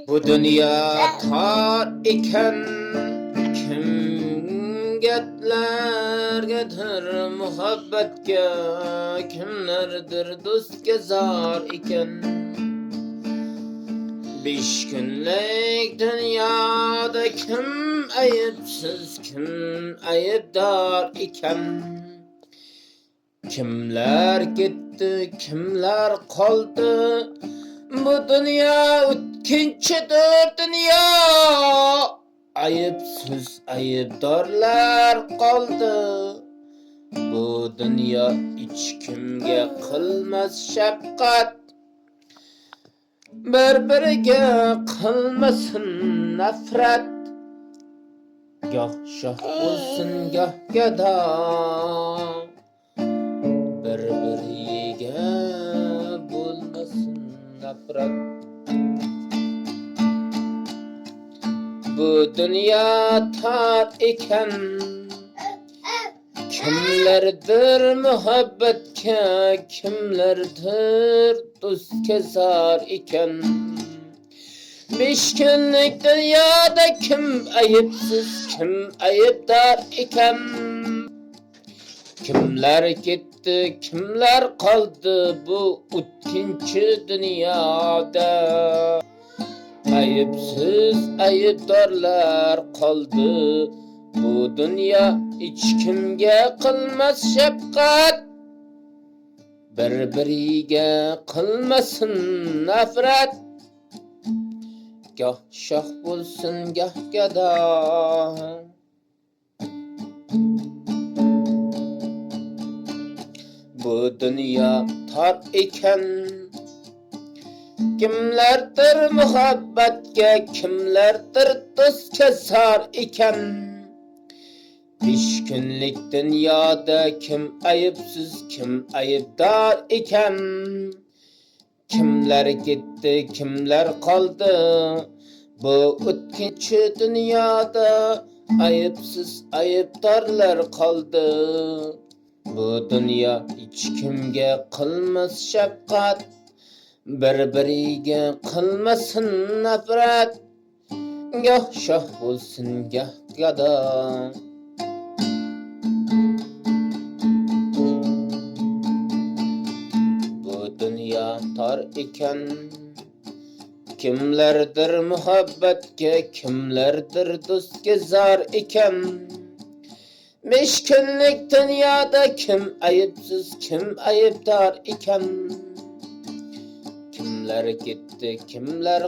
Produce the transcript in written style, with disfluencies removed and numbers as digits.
Bu dünya tar iken kimgetlergedir muhabbetge, kimlerdir dostge zar iken. Beş günlük dünyada kim ayıpsız, kim ayıpdar iken. Kimler gitti, kimler kaldı, bu dünya o'tkinchidir dünya. Ayıpsız, ayıpdorlar kaldı, bu dünya hiç kimge qilmas shafqat. Bir-biriga qilmasin nafrat, goh shoh bo'lsin, goh gado. Bir-biriga bo'lmasin nafrat. Bu dünya tar ekan, kimlerdir muhabbetke, kimlerdir dostga zar iken. Beş günlük dünyada kim ayıpsız, kim ayıpdar iken. Kimler gitti, kimler kaldı bu o'tkinchi dünyada. Ayıpsız, ayıpdorlar kaldı, bu dünya hiç kimge qilmas shafqat. Bir-biriga qilmasin nafrat, goh shoh bo'lsin, goh gado. Bu dünya tar ekan, kimlerdir muhabbetge, kimlerdir dostga zar iken. Beş günlük dünyada kim ayıpsız, kim ayıpdar iken. Kimler gitti, kimler kaldı, bu o'tkinchi dünyada. Ayıpsız, ayıpdorlar kaldı, bu dünya hiç kimge qilmas shafqat. Bir-biriga qilmasin nafrat, goh shoh bo'lsin, goh gado. Bu dünya tar ekan, kimlerdir muhabbetge, kimlerdir dostga zar iken. Beş günlük dünyada kim ayıpsız, kim ayıpdar iken. Kimler gitti, kimler